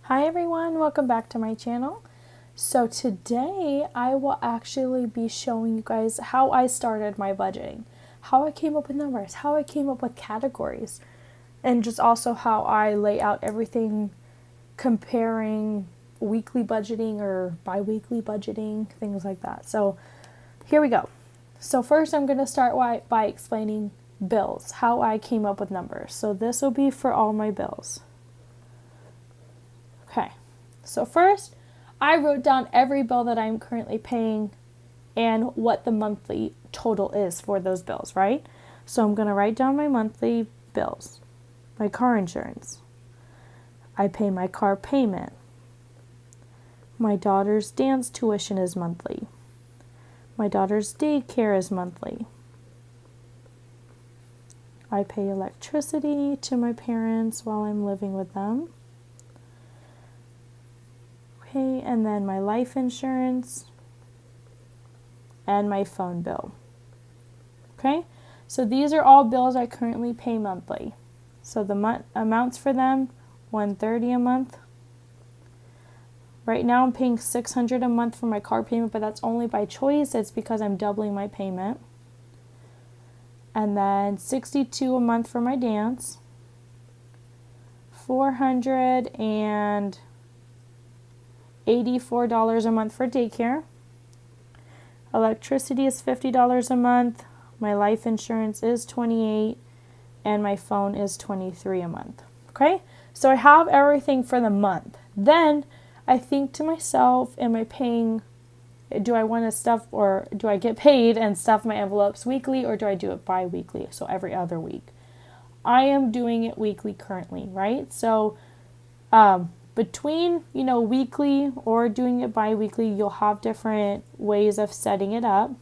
Hi everyone, welcome back to my channel. So today I will actually be showing you guys how I started my budgeting, how I came up with numbers, how I came up with categories, and just also how I lay out everything comparing weekly budgeting or bi-weekly budgeting, things like that. So here we go. So first I'm going to start by explaining bills, how I came up with numbers. So this will be for all my bills. Okay, so first I wrote down every bill that I'm currently paying and what the monthly total is for those bills, right? So I'm going to write down my monthly bills. My car insurance. I pay my car payment. My daughter's dance tuition is monthly. My daughter's daycare is monthly. I pay electricity to my parents while I'm living with them. Okay, and then my life insurance and my phone bill. Okay, so these are all bills I currently pay monthly. So the amounts for them, $130 a month. Right now I'm paying $600 a month for my car payment, but that's only by choice. It's because I'm doubling my payment. And then $62 a month for my dance. $484 a month for daycare. Electricity is $50 a month. My life insurance is $28, and my phone is $23 a month. Okay, so I have everything for the month. Then I think to myself, am I paying? Do I want to stuff, or do I get paid and stuff my envelopes weekly, or do I do it bi-weekly? So every other week. I am doing it weekly currently, right? So between, weekly or doing it bi-weekly, you'll have different ways of setting it up.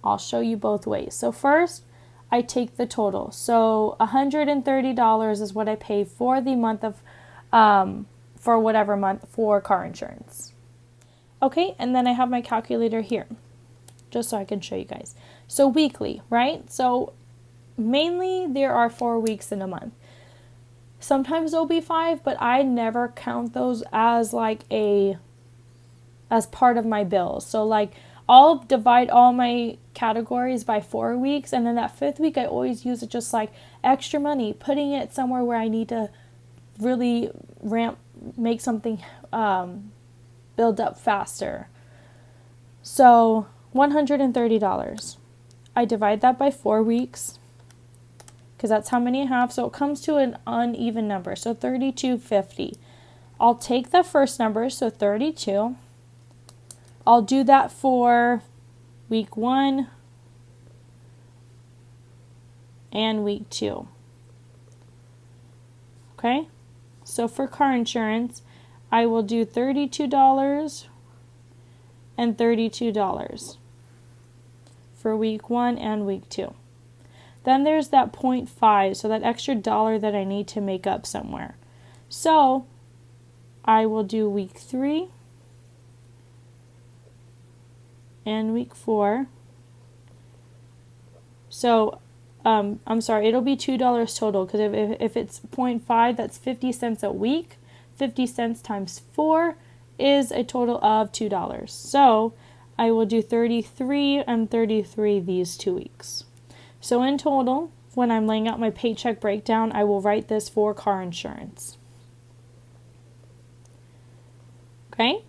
I'll show you both ways. So first, I take the total. So $130 is what I pay for the month of, for whatever month for car insurance. Okay, and then I have my calculator here, just so I can show you guys. So weekly, right? So mainly there are 4 weeks in a month. Sometimes there'll be 5, but I never count those as as part of my bills. So I'll divide all my categories by 4 weeks, and then that 5th week I always use it just like extra money, putting it somewhere where I need to really make something build up faster. So $130. I divide that by 4 weeks, because that's how many I have. So it comes to an uneven number. So $32.50. I'll take the first number, so 32. I'll do that for week 1 and week 2. Okay? So for car insurance, I will do $32 and $32 for week 1 and week 2. Then there's that 0.5, so that extra dollar that I need to make up somewhere. So I will do week 3 and week 4. So I'm sorry, it'll be $2 total, because if it's 0.5, that's 50 cents a week. 50 cents times 4 is a total of $2. So I will do 33 and 33 these 2 weeks. So in total, when I'm laying out my paycheck breakdown, I will write this for car insurance. Okay?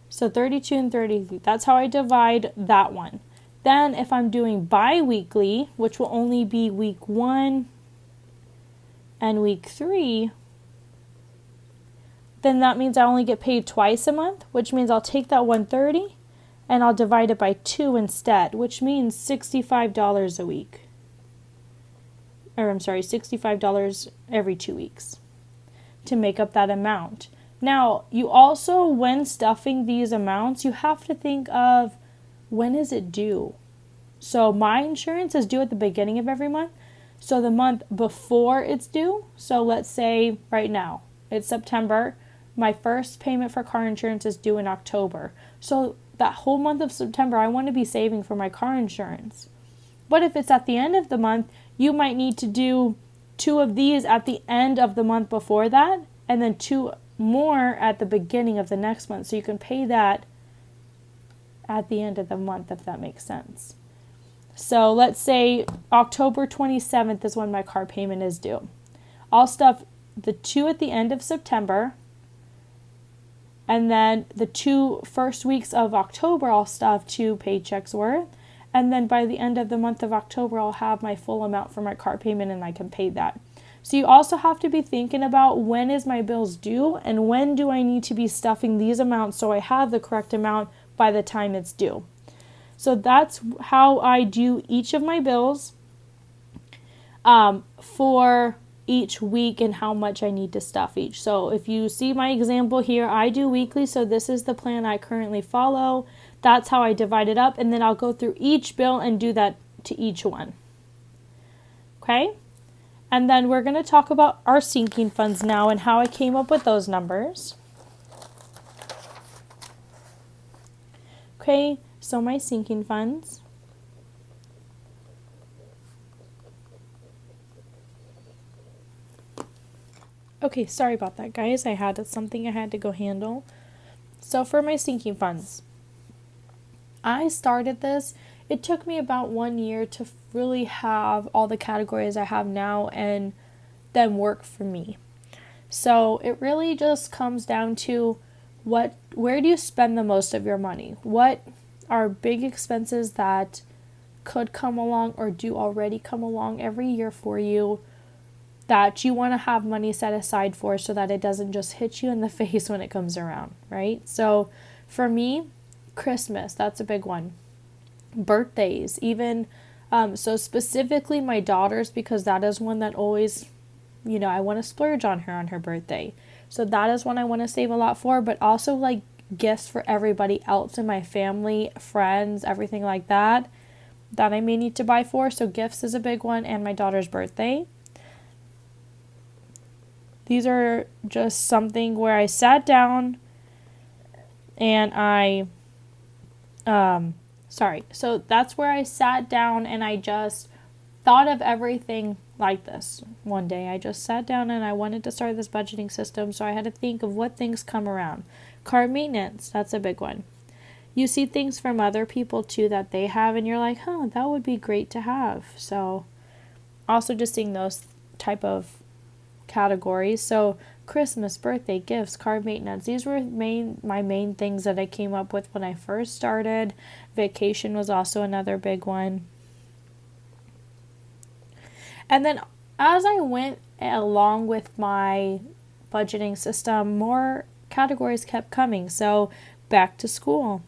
So 32 and 33, that's how I divide that one. Then if I'm doing bi-weekly, which will only be week 1 and week 3, then that means I only get paid twice a month, which means I'll take that 130 and I'll divide it by 2 instead, which means $65 a week. Or I'm sorry, $65 every 2 weeks to make up that amount. Now, you also, when stuffing these amounts, you have to think of, when is it due? So my insurance is due at the beginning of every month. So the month before it's due, so let's say right now, it's September, my first payment for car insurance is due in October. So that whole month of September, I want to be saving for my car insurance. But if it's at the end of the month, you might need to do 2 of these at the end of the month before that, and then 2 more at the beginning of the next month. So you can pay that at the end of the month, if that makes sense. So let's say October 27th is when my car payment is due. I'll stuff the 2 at the end of September, and then the 2 first weeks of October, I'll stuff 2 paychecks worth. And then by the end of the month of October, I'll have my full amount for my car payment and I can pay that. So you also have to be thinking about, when is my bills due and when do I need to be stuffing these amounts so I have the correct amount by the time it's due. So that's how I do each of my bills for each week and how much I need to stuff each. So if you see my example here, I do weekly, so this is the plan I currently follow. That's how I divide it up, and then I'll go through each bill and do that to each one. Okay? And then we're going to talk about our sinking funds now and how I came up with those numbers. Okay, so my sinking funds. Okay, sorry about that, guys. I had something I had to go handle. So for my sinking funds, I started this. It took me about 1 year to really have all the categories I have now and then work for me. So it really just comes down to where do you spend the most of your money? What are big expenses that could come along or do already come along every year for you that you want to have money set aside for so that it doesn't just hit you in the face when it comes around, right? So for me, Christmas, that's a big one. Birthdays, even, so specifically my daughters, because that is one that always, I want to splurge on her birthday. So that is one I want to save a lot for, but also like gifts for everybody else in my family, friends, everything like that I may need to buy for. So gifts is a big one, and my daughter's birthday. These are just something where I sat down and so that's where I sat down and I just thought of everything like this. One day I just sat down and I wanted to start this budgeting system, so I had to think of what things come around. Car maintenance, that's a big one. You see things from other people too that they have and you're like, that would be great to have. So also just seeing those type of categories. So Christmas, birthday, gifts, car maintenance, these were my main things that I came up with when I first started. Vacation was also another big one. And then as I went along with my budgeting system, more categories kept coming. So back to school.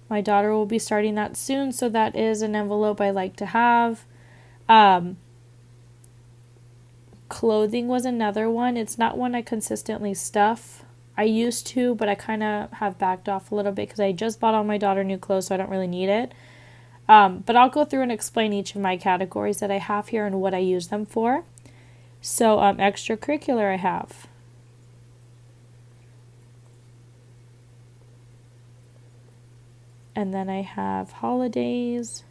My daughter will be starting that soon, so that is an envelope I like to have. Clothing was another one. It's not one I consistently stuff. I used to, but I kind of have backed off a little bit because I just bought all my daughter new clothes, so I don't really need it. But I'll go through and explain each of my categories that I have here and what I use them for. So extracurricular I have. And then I have holidays.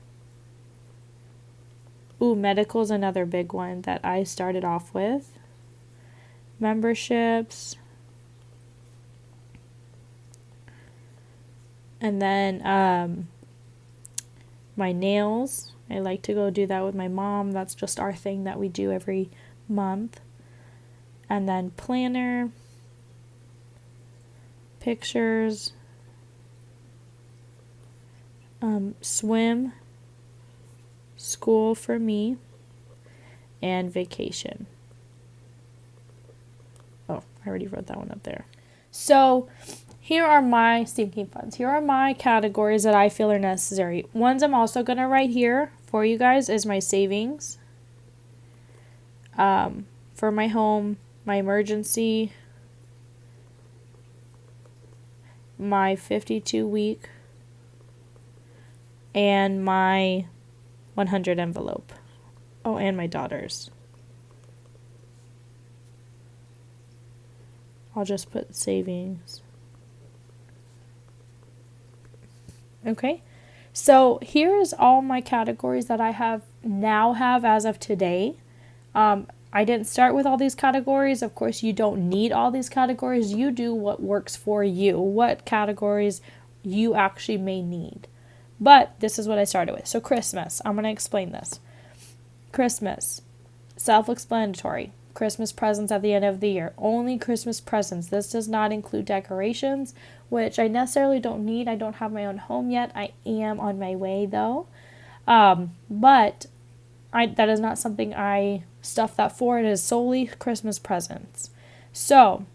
Medical is another big one that I started off with. Memberships. And then my nails. I like to go do that with my mom. That's just our thing that we do every month. And then planner. Pictures. Swim. School for me, and vacation. I already wrote that one up there. So here are my sinking funds. Here are my categories that I feel are necessary. Ones I'm also going to write here for you guys is my savings, for my home, my emergency, my 52-week, and my 100 envelope. And my daughter's. I'll just put savings. Okay. So here is all my categories that I have as of today. I didn't start with all these categories. Of course, you don't need all these categories. You do what works for you, what categories you actually may need. But this is what I started with. So Christmas, I'm going to explain this. Christmas, self-explanatory. Christmas presents at the end of the year. Only Christmas presents. This does not include decorations, which I necessarily don't need. I don't have my own home yet. I am on my way though. But that is not something I stuff that for. It is solely Christmas presents. So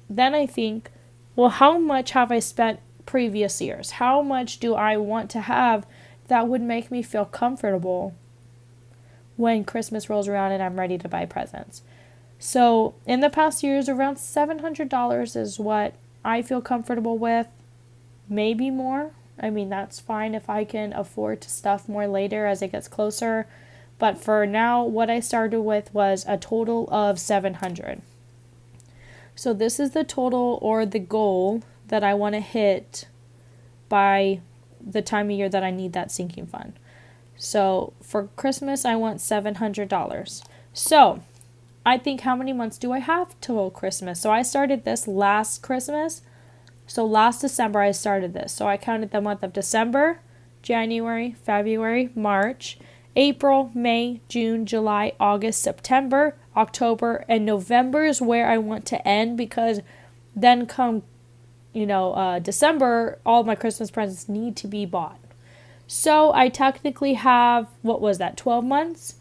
then I think, well, how much have I spent previous years? How much do I want to have that would make me feel comfortable when Christmas rolls around and I'm ready to buy presents? So in the past years, around $700 is what I feel comfortable with. Maybe more. I mean, that's fine if I can afford to stuff more later as it gets closer. But for now, what I started with was a total of $700. So this is the total or the goal that I want to hit by the time of year that I need that sinking fund. So for Christmas, I want $700. So I think, how many months do I have till Christmas? So I started this last Christmas. So last December I started this. So I counted the month of December, January, February, March, April, May, June, July, August, September, October, and November is where I want to end, because then come, December, all my Christmas presents need to be bought. So I technically have, 12 months?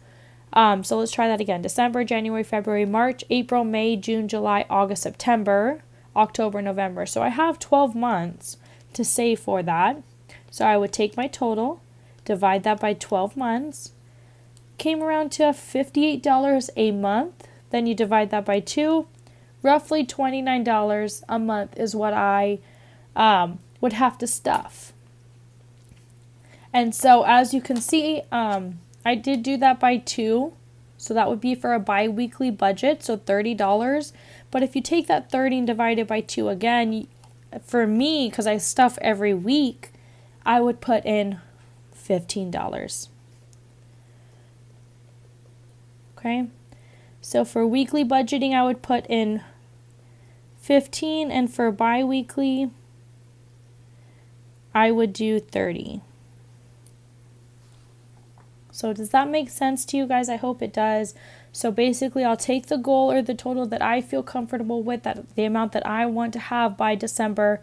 So let's try that again. December, January, February, March, April, May, June, July, August, September, October, November. So I have 12 months to save for that. So I would take my total, divide that by 12 months, came around to $58 a month. Then you divide that by 2, roughly $29 a month is what I would have to stuff. And so as you can see, I did do that by 2. So that would be for a bi-weekly budget, so $30. But if you take that 30 and divide it by 2 again, for me, because I stuff every week, I would put in $15. Okay? So for weekly budgeting, I would put in 15, and for bi-weekly, I would do 30. So does that make sense to you guys? I hope it does. So basically, I'll take the goal or the total that I feel comfortable with, that the amount that I want to have by December,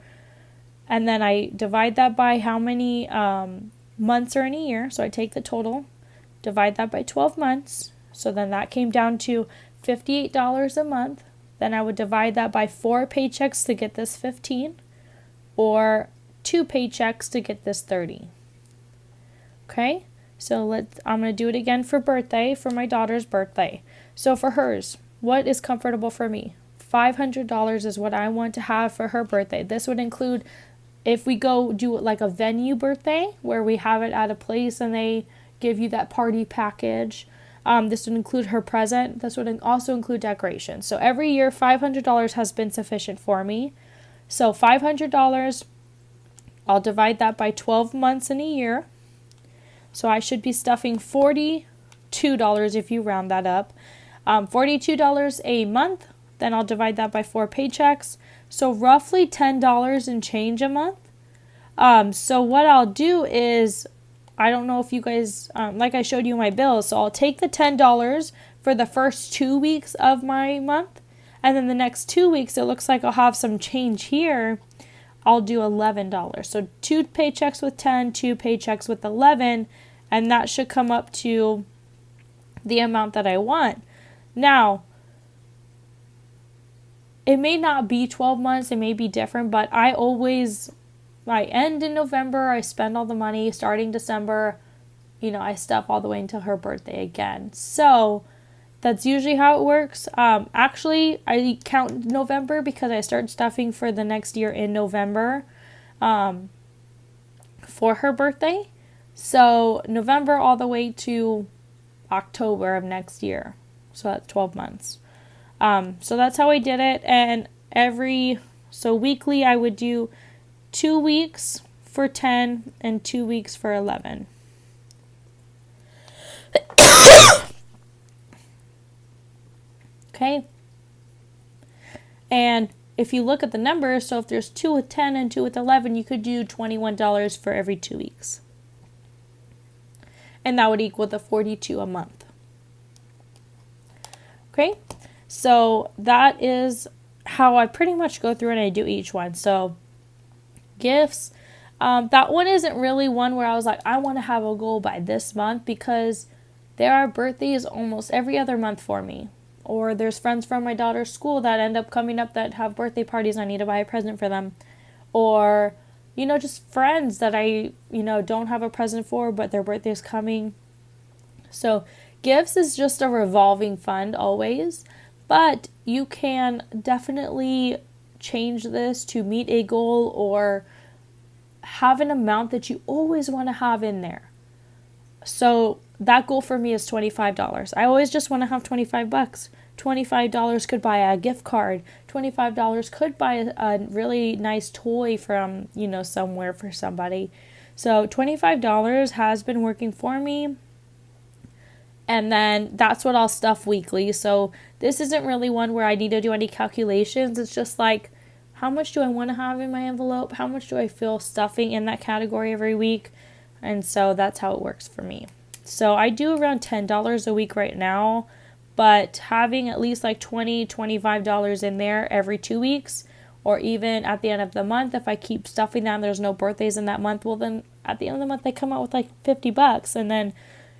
and then I divide that by how many months are in a year. So I take the total, divide that by 12 months. So then that came down to $58 a month. Then I would divide that by 4 paychecks to get this 15, or 2 paychecks to get this 30. Okay? So I'm going to do it again for my daughter's birthday. So for hers, what is comfortable for me? $500 is what I want to have for her birthday. This would include if we go do like a venue birthday where we have it at a place and they give you that party package. This would include her present. This would also include decorations. So every year, $500 has been sufficient for me. So $500, I'll divide that by 12 months in a year. So I should be stuffing $42 if you round that up. $42 a month. Then I'll divide that by 4 paychecks. So roughly $10 and change a month. So what I'll do is, I don't know if you guys, like I showed you my bills. So I'll take the $10 for the first 2 weeks of my month. And then the next 2 weeks, it looks like I'll have some change here. I'll do $11. So 2 paychecks with 10, 2 paychecks with 11. And that should come up to the amount that I want. Now, it may not be 12 months. It may be different. But I end in November. I spend all the money. Starting December, I stuff all the way until her birthday again. So that's usually how it works. Actually, I count November because I start stuffing for the next year in November for her birthday. So November all the way to October of next year. So that's 12 months. So that's how I did it. And weekly I would do 2 weeks for 10 and 2 weeks for 11. Okay. And if you look at the numbers, so if there's 2 with 10 and 2 with 11, you could do $21 for every 2 weeks. And that would equal the $42 a month. Okay, so that is how I pretty much go through and I do each one. So gifts, that one isn't really one where I was like, I want to have a goal by this month, because there are birthdays almost every other month for me. Or there's friends from my daughter's school that end up coming up that have birthday parties. I need to buy a present for them. Or, just friends that I, don't have a present for, but their birthday's coming. So gifts is just a revolving fund always, but you can definitely change this to meet a goal or have an amount that you always want to have in there. So that goal for me is $25. I always just want to have $25. $25 could buy a gift card. $25 could buy a really nice toy from, somewhere for somebody. So $25 has been working for me. And then that's what I'll stuff weekly. So this isn't really one where I need to do any calculations. It's just like, how much do I want to have in my envelope? How much do I feel stuffing in that category every week? And so that's how it works for me. So I do around $10 a week right now, but having at least like $20, $25 in there every 2 weeks, or even at the end of the month, if I keep stuffing that and there's no birthdays in that month, well then at the end of the month they come out with like $50. And then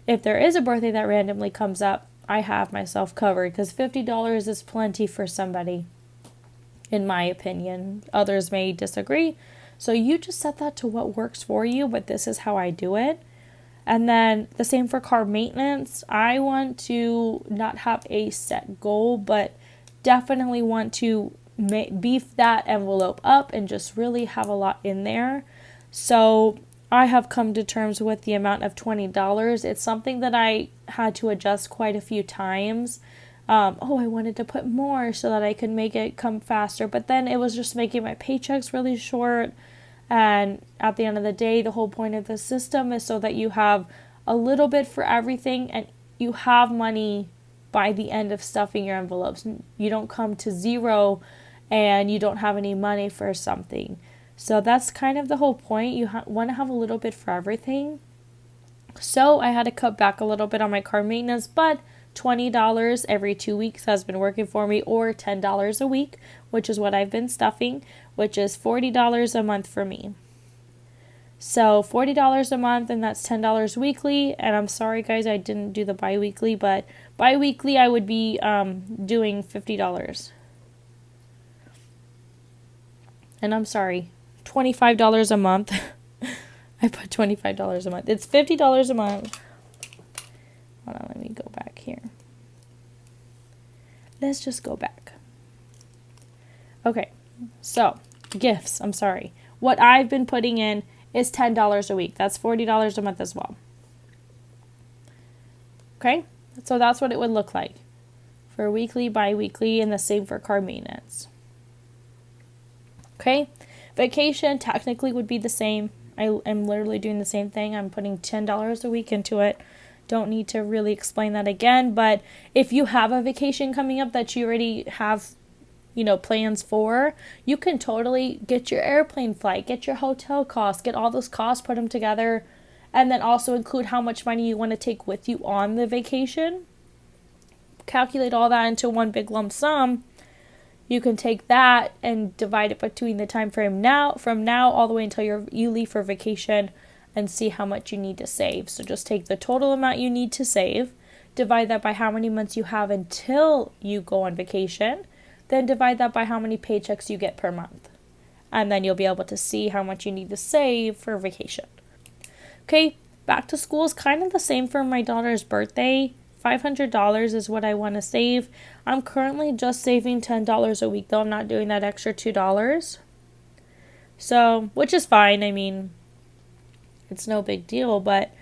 if there is a birthday that randomly comes up, I have myself covered, because $50 is plenty for somebody, in my opinion. Others may disagree. So you just set that to what works for you, but this is how I do it. And then the same for car maintenance. I want to not have a set goal, but definitely want to beef that envelope up and just really have a lot in there. So I have come to terms with the amount of $20. It's something that I had to adjust quite a few times. I wanted to put more so that I could make it come faster, but then it was just making my paychecks really short. And at the end of the day, the whole point of the system is so that you have a little bit for everything and you have money by the end of stuffing your envelopes. You don't come to zero and you don't have any money for something. So that's kind of the whole point. You want to have a little bit for everything. So I had to cut back a little bit on my car maintenance, but $20 every 2 weeks has been working for me, or $10 a week, which is what I've been stuffing, which is $40 a month for me. So $40 a month, and that's $10 weekly. And I'm sorry guys, I didn't do the bi-weekly, but bi-weekly I would be doing $50. And I'm sorry, $25 a month. I put $25 a month. It's $50 a month. Hold on, let me go back here. Let's just go back. Okay, so gifts, I'm sorry. What I've been putting in is $10 a week. That's $40 a month as well. Okay, so that's what it would look like for weekly, bi-weekly, and the same for car maintenance. Okay, vacation technically would be the same. I am literally doing the same thing. I'm putting $10 a week into it. Don't need to really explain that again, but if you have a vacation coming up that you already have, plans for, you can totally get your airplane flight, get your hotel costs, get all those costs, put them together, and then also include how much money you want to take with you on the vacation. Calculate all that into one big lump sum. You can take that and divide it between the time frame from now all the way until you leave for vacation, and see how much you need to save. So just take the total amount you need to save, divide that by how many months you have until you go on vacation, then divide that by how many paychecks you get per month. And then you'll be able to see how much you need to save for vacation. Okay, back to school is kind of the same for my daughter's birthday. $500 is what I want to save. I'm currently just saving $10 a week, though I'm not doing that extra $2. So, which is fine. I mean, it's no big deal, but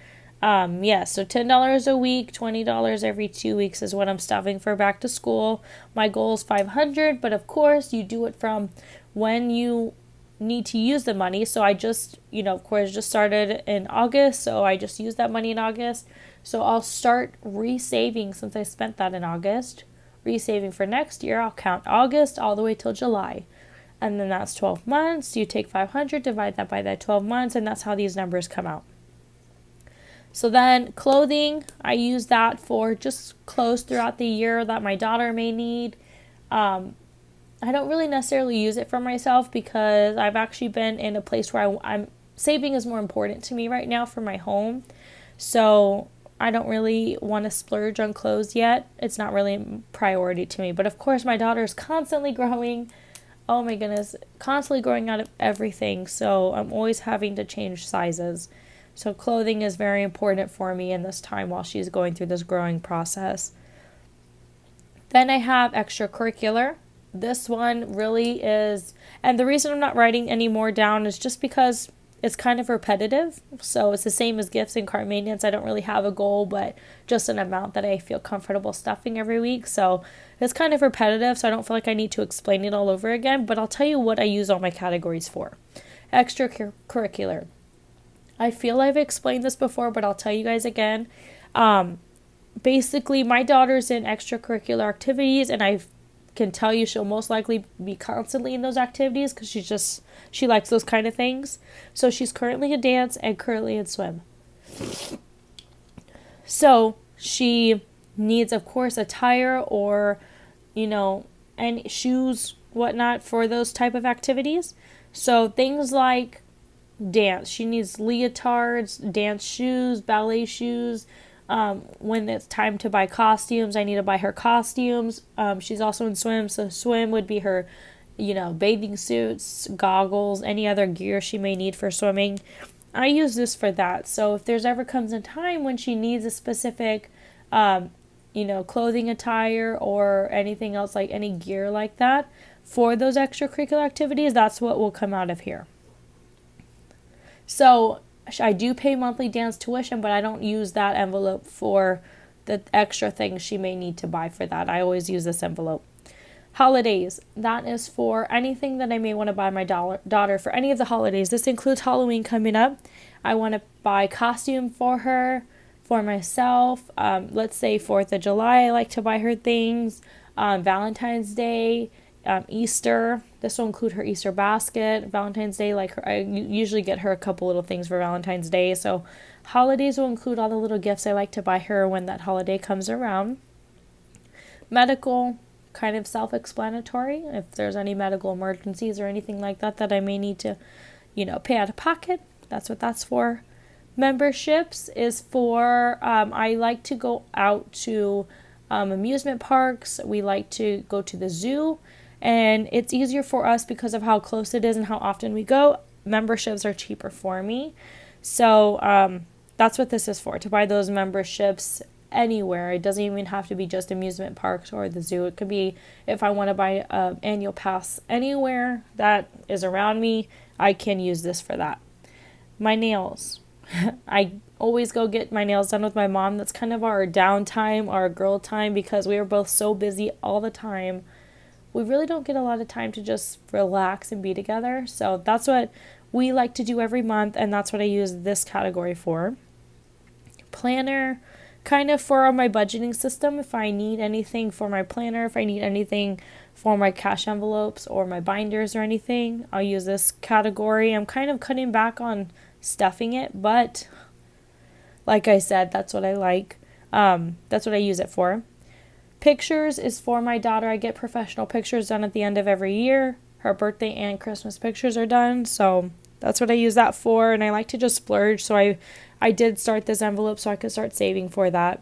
so $10 a week, $20 every 2 weeks is what I'm stuffing for back to school. My goal is $500, but of course you do it from when you need to use the money. So I just, just started in August, so I just used that money in August. So I'll start resaving since I spent that in August, resaving for next year, I'll count August all the way till July. And then that's 12 months. You take 500, divide that by that 12 months, and that's how these numbers come out. So then clothing, I use that for just clothes throughout the year that my daughter may need. I don't really necessarily use it for myself because I've actually been in a place where I'm saving is more important to me right now for my home. So I don't really want to splurge on clothes yet. It's not really a priority to me. But of course, my daughter is constantly growing. Oh my goodness, constantly growing out of everything. So I'm always having to change sizes. So clothing is very important for me in this time while she's going through this growing process. Then I have extracurricular. This one really is, and the reason I'm not writing any more down is just because it's kind of repetitive. So it's the same as gifts and cart maintenance. I don't really have a goal, but just an amount that I feel comfortable stuffing every week. So it's kind of repetitive, so I don't feel like I need to explain it all over again, but I'll tell you what I use all my categories for. Extracurricular. I feel I've explained this before, but I'll tell you guys again. Basically, my daughter's in extracurricular activities, and I can tell you she'll most likely be constantly in those activities because she likes those kind of things. So she's currently in dance and currently in swim. So she needs, of course, attire or, and shoes, whatnot for those type of activities. So things like dance. She needs leotards, dance shoes, ballet shoes. When it's time to buy costumes, I need to buy her costumes. She's also in swim, so swim would be her, bathing suits, goggles, any other gear she may need for swimming. I use this for that. So if there's ever comes a time when she needs a specific, clothing attire or anything else, like any gear like that for those extracurricular activities, that's what will come out of here. So I do pay monthly dance tuition, but I don't use that envelope for the extra things she may need to buy for that. I always use this envelope. Holidays. That is for anything that I may want to buy my daughter for any of the holidays. This includes Halloween coming up. I want to buy costume for her, for myself. Let's say 4th of July, I like to buy her things. Valentine's Day, Easter. This will include her Easter basket. Valentine's Day, I usually get her a couple little things for Valentine's Day. So holidays will include all the little gifts I like to buy her when that holiday comes around. Medical, kind of self-explanatory. If there's any medical emergencies or anything like that that I may need to, pay out of pocket, that's what that's for. Memberships is for, I like to go out to amusement parks. We like to go to the zoo. And it's easier for us because of how close it is and how often we go. Memberships are cheaper for me. So that's what this is for, to buy those memberships anywhere. It doesn't even have to be just amusement parks or the zoo. It could be if I want to buy an annual pass anywhere that is around me, I can use this for that. My nails. I always go get my nails done with my mom. That's kind of our downtime, our girl time, because we are both so busy all the time. We really don't get a lot of time to just relax and be together. So that's what we like to do every month, and that's what I use this category for. Planner, kind of for my budgeting system. If I need anything for my planner, if I need anything for my cash envelopes or my binders or anything, I'll use this category. I'm kind of cutting back on stuffing it, but like I said, that's what I like. That's what I use it for. Pictures is for my daughter. I get professional pictures done at the end of every year. Her birthday and Christmas pictures are done, so that's what I use that for, and I like to just splurge, so I did start this envelope so I could start saving for that.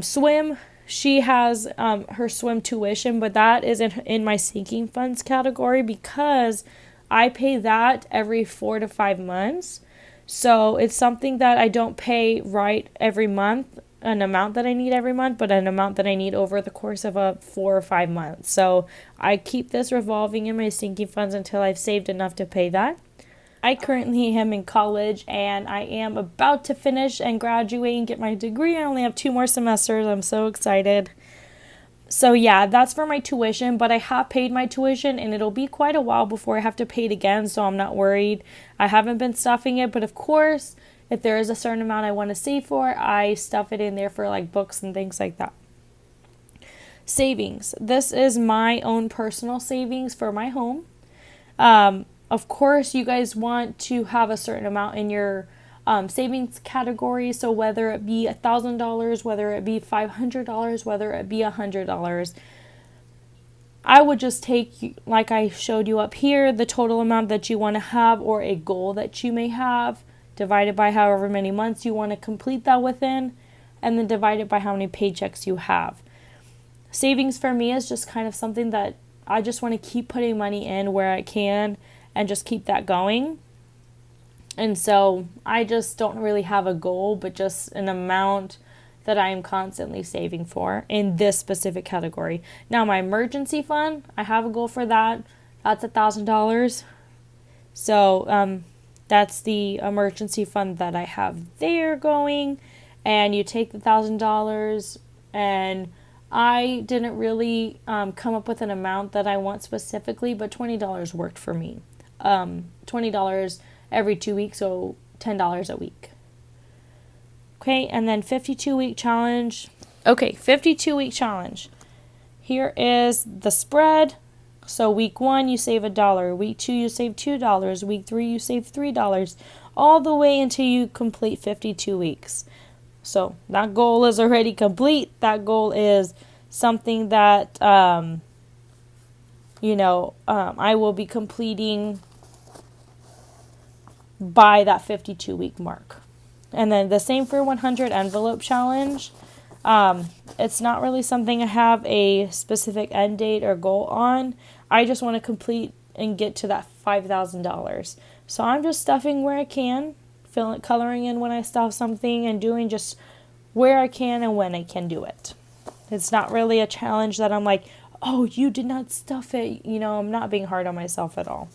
Swim, she has her swim tuition, but that is in my sinking funds category because I pay that every 4 to 5 months, so it's something that I don't pay right every month, an amount that I need every month, but an amount that I need over the course of 4 or 5 months. So I keep this revolving in my sinking funds until I've saved enough to pay that. I currently am in college and I am about to finish and graduate and get my degree. I only have 2 more semesters. I'm so excited. So yeah, that's for my tuition, but I have paid my tuition and it'll be quite a while before I have to pay it again, so I'm not worried. I haven't been stuffing it, but of course, if there is a certain amount I want to save for, I stuff it in there for books and things like that. Savings. This is my own personal savings for my home. Of course, you guys want to have a certain amount in your savings category. So whether it be $1,000, whether it be $500, whether it be $100, I would just take, like I showed you up here, the total amount that you want to have or a goal that you may have, divided by however many months you want to complete that within, and then divided by how many paychecks you have. Savings for me is just kind of something that I just want to keep putting money in where I can and just keep that going. And so I just don't really have a goal, but just an amount that I am constantly saving for in this specific category. Now, my emergency fund, I have a goal for that. That's $1,000. So that's the emergency fund that I have there going. And you take the $1,000, and I didn't really come up with an amount that I want specifically, but $20 worked for me. $20 every 2 weeks, so $10 a week. Okay, and then 52-week challenge. Okay, 52-week challenge. Here is the spread. So week 1, you save $1. Week 2, you save $2. Week 3, you save $3. All the way until you complete 52 weeks. So that goal is already complete. That goal is something that, I will be completing by that 52-week mark. And then the same for 100 envelope challenge. It's not really something I have a specific end date or goal on. I just want to complete and get to that $5,000. So I'm just stuffing where I can, coloring in when I stuff something, and doing just where I can and when I can do it. It's not really a challenge that I'm like, oh, you did not stuff it. I'm not being hard on myself at all.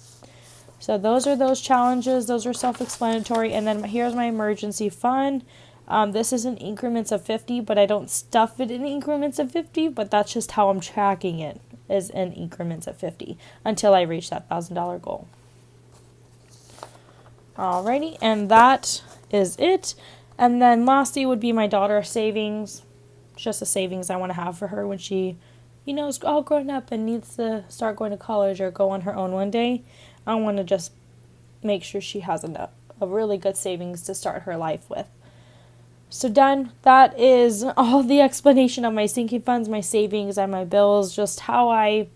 So those are those challenges. Those are self-explanatory. And then here's my emergency fund. This is in increments of 50, but I don't stuff it in increments of 50, but that's just how I'm tracking it, is in increments of 50 until I reach that $1,000 goal. Alrighty, and that is it. And then lastly would be my daughter's savings. Just a savings I want to have for her when she, is all grown up and needs to start going to college or go on her own one day. I want to just make sure she has a really good savings to start her life with. So done. That is all the explanation of my sinking funds, my savings, and my bills, just how I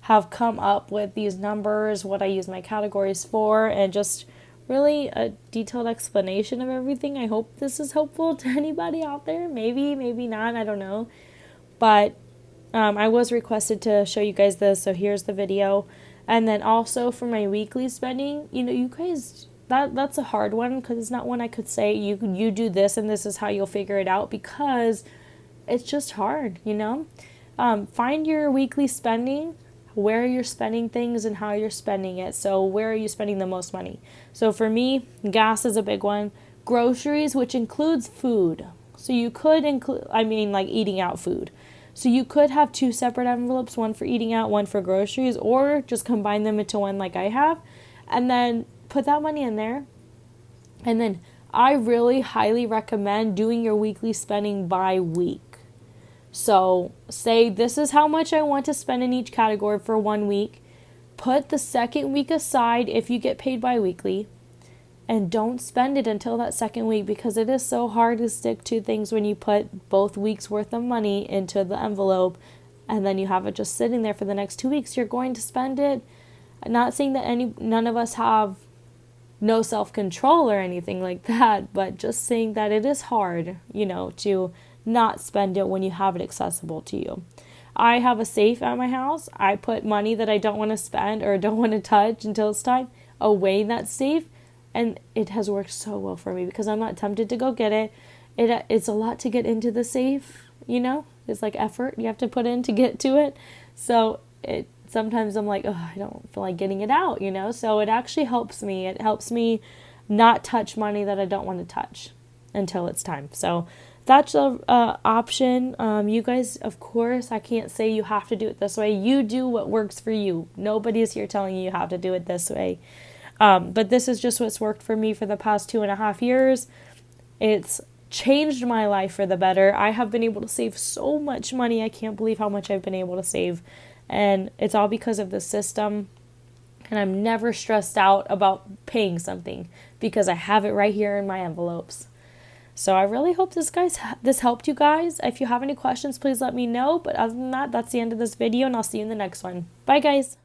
have come up with these numbers, what I use my categories for, and just really a detailed explanation of everything. I hope this is helpful to anybody out there. Maybe, maybe not. I don't know. But I was requested to show you guys this, so here's the video. And then also for my weekly spending, you guys, that's a hard one because it's not one I could say you do this and this is how you'll figure it out, because it's just hard, Find your weekly spending, where you're spending things and how you're spending it. So where are you spending the most money? So for me, gas is a big one. Groceries, which includes food. So you could include, like eating out food. So you could have 2 separate envelopes, one for eating out, one for groceries, or just combine them into one like I have, and then put that money in there. And then I really highly recommend doing your weekly spending by week. So say this is how much I want to spend in each category for 1 week. Put the second week aside if you get paid bi-weekly. And don't spend it until that second week, because it is so hard to stick to things when you put both weeks worth of money into the envelope and then you have it just sitting there for the next 2 weeks. You're going to spend it. I'm not saying that none of us have no self-control or anything like that, but just saying that it is hard, to not spend it when you have it accessible to you. I have a safe at my house. I put money that I don't want to spend or don't want to touch until it's time away in that safe. And it has worked so well for me because I'm not tempted to go get it. It's a lot to get into the safe, It's like effort you have to put in to get to it. So sometimes I'm like, I don't feel like getting it out, So it actually helps me. It helps me not touch money that I don't want to touch until it's time. So that's an option. You guys, of course, I can't say you have to do it this way. You do what works for you. Nobody is here telling you have to do it this way. But this is just what's worked for me for the past 2.5 years. It's changed my life for the better. I have been able to save so much money. I can't believe how much I've been able to save. And it's all because of the system. And I'm never stressed out about paying something because I have it right here in my envelopes. So I really hope this helped you guys. If you have any questions, please let me know. But other than that, that's the end of this video, and I'll see you in the next one. Bye, guys.